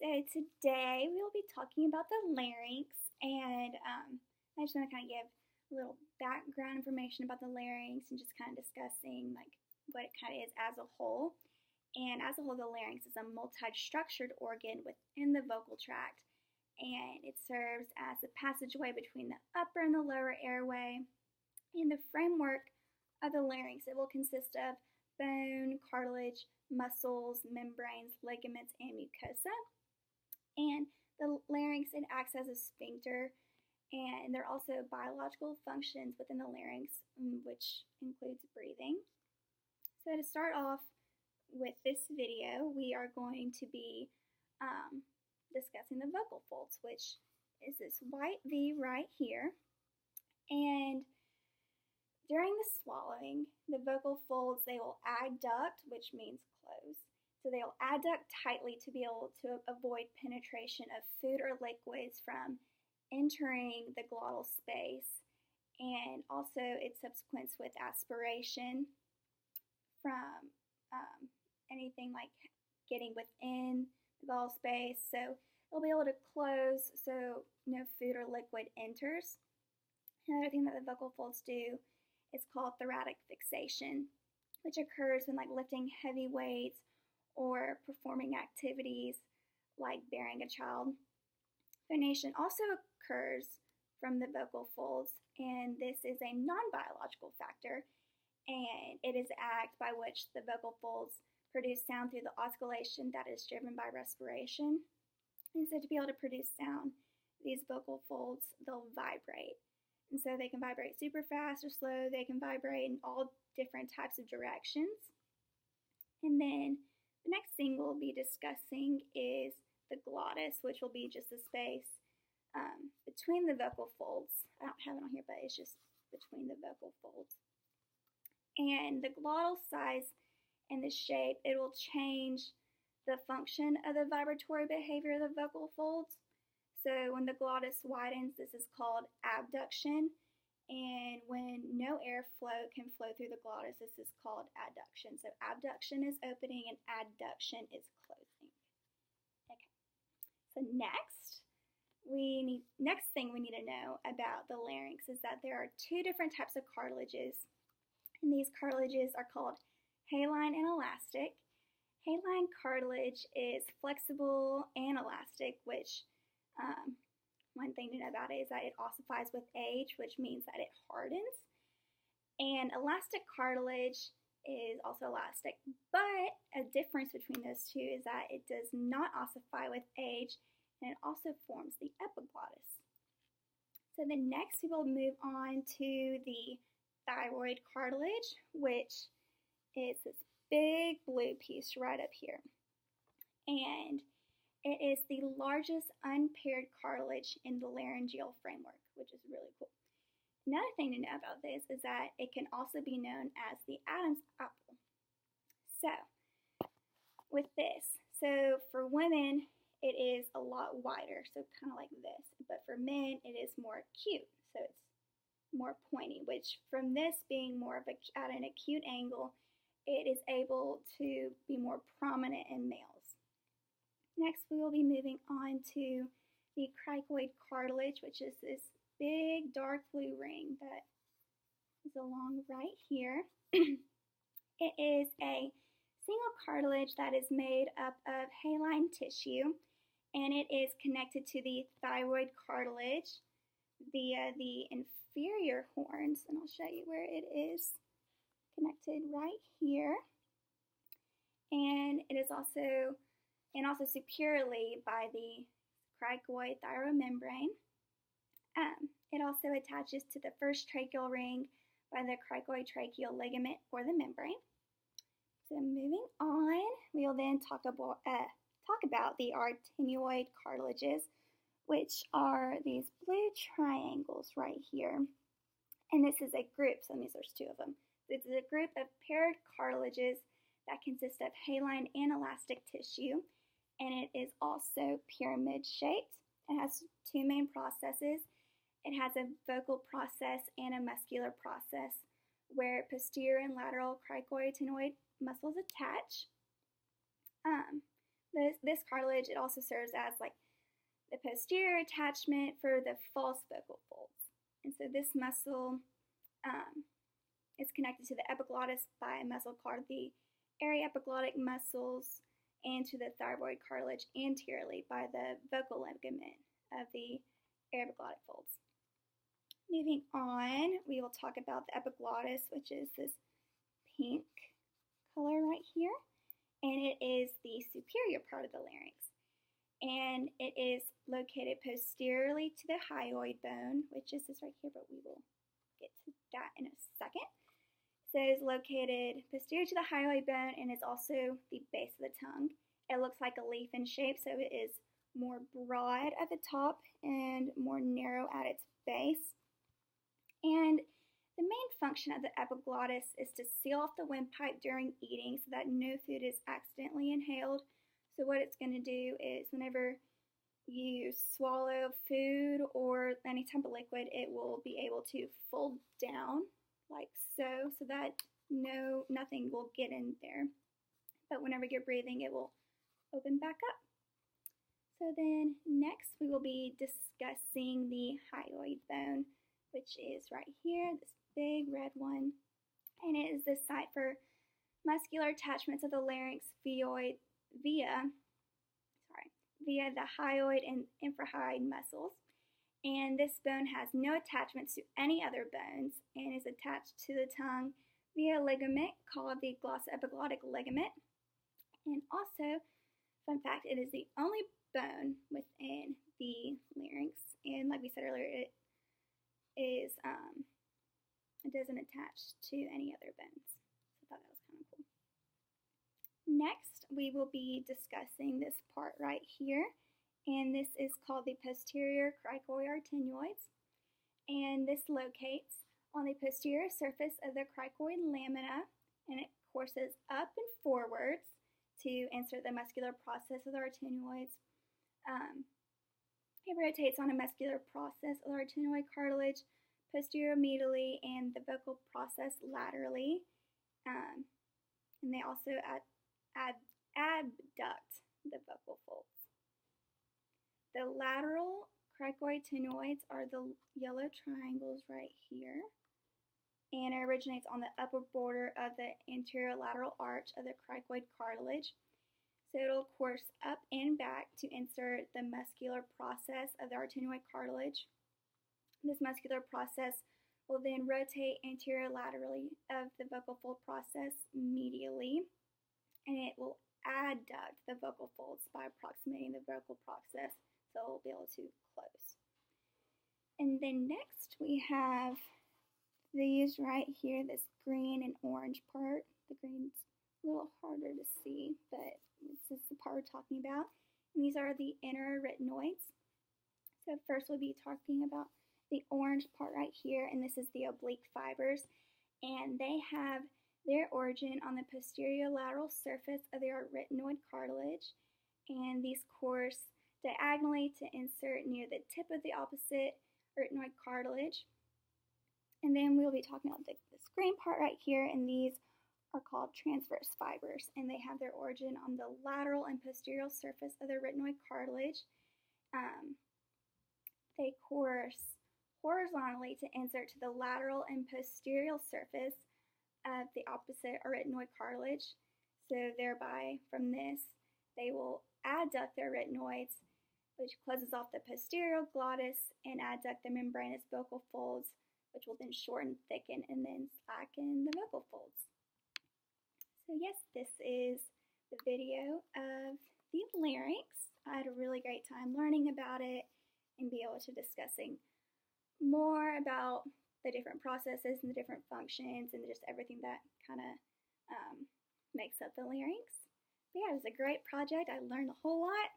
So today we will be talking about the larynx, and I just want to kind of give a little background information about the larynx and just kind of discussing like what it kind of is as a whole. And as a whole, the larynx is a multi-structured organ within the vocal tract, and it serves as a passageway between the upper and the lower airway. In the framework of the larynx, it will consist of bone, cartilage, muscles, membranes, ligaments, and mucosa. And the larynx, it acts as a sphincter, and there are also biological functions within the larynx, which includes breathing. So to start off with this video, we are going to be discussing the vocal folds, which is this white V right here. And during the swallowing, the vocal folds, they will adduct, which means close. So they'll adduct tightly to be able to avoid penetration of food or liquids from entering the glottal space, and also its subsequence with aspiration from anything like getting within the glottal space. So they'll be able to close so no food or liquid enters. Another thing that the vocal folds do is called thoracic fixation, which occurs when like lifting heavy weights or performing activities like bearing a child. Phonation also occurs from the vocal folds, and this is a non-biological factor, and it is the act by which the vocal folds produce sound through the oscillation that is driven by respiration. And so to be able to produce sound, these vocal folds, they'll vibrate. And so they can vibrate super fast or slow. They can vibrate in all different types of directions. And then the next thing we'll be discussing is the glottis, which will be just the space between the vocal folds. I don't have it on here, but it's just between the vocal folds. And the glottal size and the shape, it will change the function of the vibratory behavior of the vocal folds. So when the glottis widens, this is called abduction. And when no airflow can flow through the glottis, this is called adduction. So abduction is opening and adduction is closing. Okay. So next thing we need to know about the larynx is that there are two different types of cartilages. And these cartilages are called haline and elastic. Haline cartilage is flexible and elastic, which one thing to know about it is that it ossifies with age, which means that it hardens. And elastic cartilage is also elastic, but a difference between those two is that it does not ossify with age, and it also forms the epiglottis. So then next we will move on to the thyroid cartilage, which is this big blue piece right up here. And it is the largest unpaired cartilage in the laryngeal framework, which is really cool. Another thing to know about this is that it can also be known as the Adam's apple. So, with this, for women, it is a lot wider, so kind of like this. But for men, it is more acute, so it's more pointy, which from this being more of at an acute angle, it is able to be more prominent in males. Next, we will be moving on to the cricoid cartilage, which is this big dark blue ring that is along right here. It is a single cartilage that is made up of haline tissue, and it is connected to the thyroid cartilage via the inferior horns, and I'll show you where it is connected right here. And it is also superiorly by the cricoid thyroid membrane. It also attaches to the first tracheal ring by the cricoid tracheal ligament or the membrane. So moving on, we will then talk about the arytenoid cartilages, which are these blue triangles right here. And this is a group, so that means there's two of them. This is a group of paired cartilages that consist of haline and elastic tissue, and it is also pyramid shaped. It has two main processes. It has a vocal process and a muscular process where posterior and lateral cricoid muscles attach. this cartilage, it also serves as like the posterior attachment for the false vocal folds. And so this muscle is connected to the epiglottis by a muscle called the aryepiglottic muscles, and to the thyroid cartilage anteriorly by the vocal ligament of the aryepiglottic folds. Moving on, we will talk about the epiglottis, which is this pink color right here, and it is the superior part of the larynx, and it is located posteriorly to the hyoid bone, which is this right here, but we will get to that in a second. So it is located posterior to the hyoid bone and is also the base of the tongue. It looks like a leaf in shape, so it is more broad at the top and more narrow at its base. And the main function of the epiglottis is to seal off the windpipe during eating so that no food is accidentally inhaled. So what it's going to do is whenever you swallow food or any type of liquid, it will be able to fold down like so that nothing will get in there. But whenever you're breathing, it will open back up. So then next we will be discussing the hyoid bone, which is right here, this big red one. And it is the site for muscular attachments of the larynx via the hyoid and infrahyoid muscles. And this bone has no attachments to any other bones and is attached to the tongue via a ligament called the glossoepiglottic ligament. And also, fun fact, it is the only bone within the larynx. And like we said earlier, it doesn't attach to any other bones. So I thought that was kind of cool. Next, we will be discussing this part right here. And this is called the posterior cricoid-arytenoids, and this locates on the posterior surface of the cricoid lamina, and it courses up and forwards to insert the muscular process of the arytenoids. It rotates on a muscular process of the arytenoid cartilage posterior-medially and the vocal process laterally, and they also abduct the vocal folds. The lateral cricoid-tenoids are the yellow triangles right here, and it originates on the upper border of the anterior lateral arch of the cricoid cartilage. So it'll course up and back to insert the muscular process of the arytenoid cartilage. This muscular process will then rotate anterior laterally of the vocal fold process medially, and it will adduct the vocal folds by approximating the vocal process, so it will be able to close. And then next we have these right here, this green and orange part. The green's a little harder to see, but this is the part we're talking about. And these are the inner arytenoids. So first we'll be talking about the orange part right here, and this is the oblique fibers. And they have their origin on the posterior lateral surface of the arytenoid cartilage, and these course diagonally to insert near the tip of the opposite arytenoid cartilage. And then we'll be talking about this green part right here, and these are called transverse fibers, and they have their origin on the lateral and posterior surface of the arytenoid cartilage. They course horizontally to insert to the lateral and posterior surface of the opposite arytenoid cartilage. So thereby, from this, they will adduct their arytenoids, which closes off the posterior glottis, and adduct the membranous vocal folds, which will then shorten, thicken, and then slacken the vocal folds. So yes, this is the video of the larynx. I had a really great time learning about it and be able to discussing more about the different processes and the different functions and just everything that kind of makes up the larynx. But yeah, it was a great project. I learned a whole lot.